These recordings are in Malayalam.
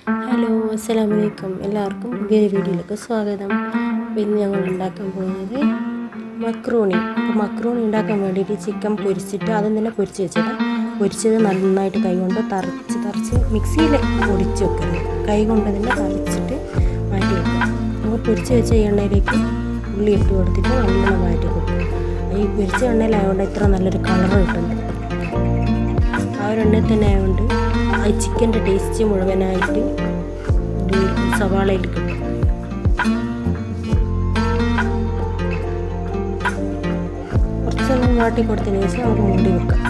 ഹലോ, അസ്സലാമു അലൈക്കും. എല്ലാവർക്കും പുതിയൊരു വീഡിയോയിലേക്ക് സ്വാഗതം. ഇന്ന് ഞങ്ങൾ ഉണ്ടാക്കാൻ പോകുന്നത് മക്രൂണി. അപ്പോൾ മക്രൂണി ഉണ്ടാക്കാൻ വേണ്ടിയിട്ട് ചിക്കൻ പൊരിച്ചിട്ട് ആദ്യം തന്നെ പൊരിച്ച് വെച്ചത്. പൊരിച്ചത് നന്നായിട്ട് കൈകൊണ്ട് തറച്ച് മിക്സിയിൽ പൊടിച്ച് വെക്കരുത്. കൈ കൊണ്ട് തന്നെ തറച്ചിട്ട് മാറ്റി വെക്കുക. നമ്മൾ പൊരിച്ച് വെച്ച എണ്ണയിലേക്ക് ഉള്ളി ഇട്ട് കൊടുത്തിട്ട് നല്ലോണം മാറ്റി കൊടുക്കും. ഈ പൊരിച്ച എണ്ണയിലായതുകൊണ്ട് ഇത്ര നല്ലൊരു കളർ കിട്ടുന്നുണ്ട്. ആ ഒരു എണ്ണയിൽ തന്നെ ആയതുകൊണ്ട് ആ ചിക്കൻ്റെ ടേസ്റ്റ് മുഴുവനായിട്ട് സവാളയിൽ കിട്ടും. കുറച്ചൊന്ന് വാട്ടി കൊടുത്തതിന് ശേഷം നമുക്ക് മൂടി വെക്കാം.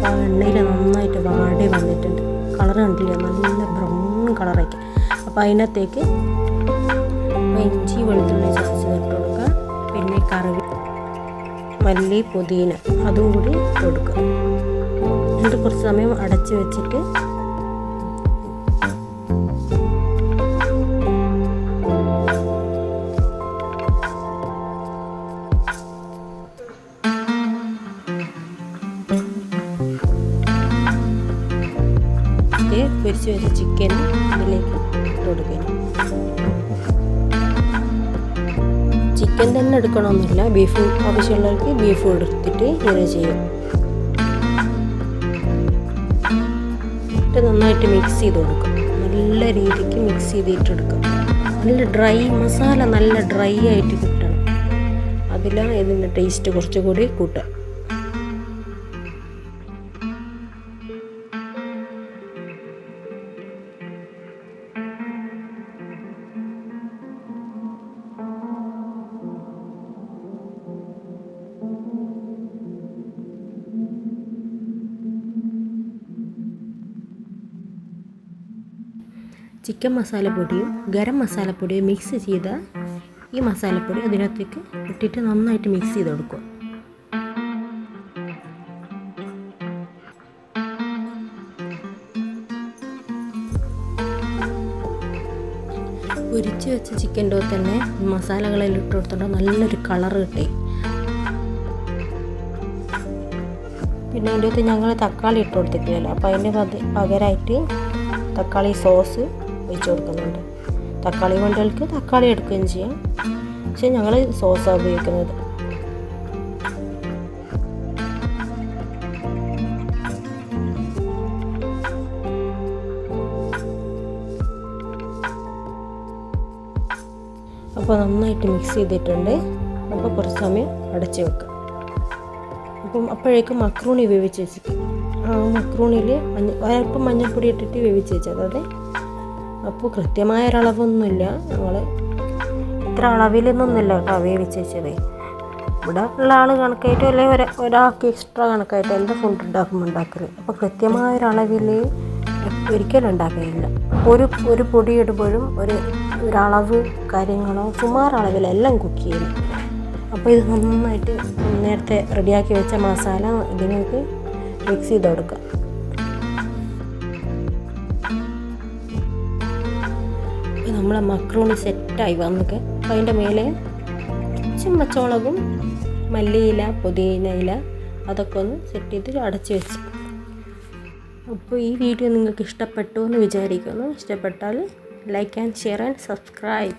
ആ എണ്ണയിൽ നന്നായിട്ട് വാടി വന്നിട്ടുണ്ട്. കളർ കണ്ടില്ല, നല്ല ബ്രൗൺ കളറാക്കി. അപ്പോൾ അതിനകത്തേക്ക് ഇഞ്ചി വെളുത്തുള്ളി ചതച്ചത് ഇട്ട് കൊടുക്കുക. പിന്നെ കറിവേപ്പില, മല്ലി, പുതിന അതും കൂടി ഇട്ട് കൊടുക്കുക. എന്നിട്ട് കുറച്ച് സമയം അടച്ച് വെച്ചിട്ട് പൊരിച്ച് വെച്ച ചിക്കൻ ഇതിലേക്ക് ഇട്ട് കൊടുക്കുക. ചിക്കൻ തന്നെ എടുക്കണമെന്നില്ല, ബീഫ് ആവശ്യമുള്ളവർക്ക് ബീഫ് എടുത്തിട്ട് ഇങ്ങനെ ചെയ്യും. നന്നായിട്ട് മിക്സ് ചെയ്ത് കൊടുക്കും. നല്ല രീതിക്ക് മിക്സ് ചെയ്തിട്ടെടുക്കും. നല്ല ഡ്രൈ മസാല, നല്ല ഡ്രൈ ആയിട്ട് കിട്ടണം. അതിലാണ് ഇതിൻ്റെ ടേസ്റ്റ് കുറച്ചുകൂടി കൂട്ടുക. ചിക്കൻ മസാലപ്പൊടിയും ഗരം മസാലപ്പൊടിയും മിക്സ് ചെയ്ത ഈ മസാലപ്പൊടി അതിനകത്തേക്ക് ഇട്ടിട്ട് നന്നായിട്ട് മിക്സ് ചെയ്ത് കൊടുക്കുക. പൊരിച്ച് വെച്ച ചിക്കൻ്റെ തന്നെ മസാലകളെല്ലാം ഇട്ട് കൊടുത്തിട്ട് നല്ലൊരു കളർ കിട്ടി. പിന്നെ അതിൻ്റെ അകത്ത് ഞങ്ങൾ തക്കാളി ഇട്ട് കൊടുത്തിട്ടില്ലല്ലോ, അപ്പോൾ അതിൻ്റെ പകരമായിട്ട് തക്കാളി സോസ് ഒഴിച്ച് കൊടുക്കുന്നുണ്ട്. തക്കാളി വേണ്ടവർക്ക് തക്കാളി എടുക്കുകയും ചെയ്യാം, പക്ഷെ ഞങ്ങൾ സോസാണ് ഉപയോഗിക്കുന്നത്. അപ്പോൾ നന്നായിട്ട് മിക്സ് ചെയ്തിട്ടുണ്ട്. അപ്പോൾ കുറച്ച് സമയം അടച്ച് വെക്കാം. അപ്പം അപ്പോഴേക്കും മക്രൂണി വേവിച്ച് വെച്ചിട്ട് ആ മക്രൂണിയിൽ ഒരൽപ്പം മഞ്ഞൾപ്പൊടി ഇട്ടിട്ട് വേവിച്ച് വെച്ചത്. അതെ, അപ്പോൾ കൃത്യമായ ഒരളവൊന്നുമില്ല, ഞങ്ങൾ ഇത്ര അളവിലൊന്നുമില്ല കേട്ടോ വേവിച്ച് വെച്ചത്. ഇവിടെ ഉള്ള ആൾ കണക്കായിട്ട് അല്ലെങ്കിൽ ഒരാൾക്ക് എക്സ്ട്രാ കണക്കായിട്ട് എൻ്റെ ഫുഡ് ഉണ്ടാക്കുമ്പോൾ ഉണ്ടാക്കരുത്. അപ്പോൾ കൃത്യമായ ഒരളവിൽ ഒരിക്കലും ഉണ്ടാക്കുകയില്ല. ഒരു പൊടി ഇടുമ്പോഴും ഒരളവ് കാര്യങ്ങളോ സുമാർ അളവിലെല്ലാം കുക്ക് ചെയ്യും. അപ്പോൾ ഇത് നന്നായിട്ട് നേരത്തെ റെഡിയാക്കി വെച്ച മസാല ഇതിലേക്ക് മിക്സ് ചെയ്ത് കൊടുക്കുക. അപ്പോൾ നമ്മളെ മക്രൂണി സെറ്റായി വന്നൊക്കെ. അപ്പോൾ അതിൻ്റെ മേലെ കുറച്ച് പച്ചമുളകും മല്ലിയില, പുതിന ഇല അതൊക്കെ ഒന്ന് സെറ്റ് ചെയ്ത് അടച്ച് വെച്ച്. അപ്പോൾ ഈ വീഡിയോ നിങ്ങൾക്ക് ഇഷ്ടപ്പെട്ടു എന്ന് വിചാരിക്കുന്നു. ഇഷ്ടപ്പെട്ടാൽ like and share and subscribe.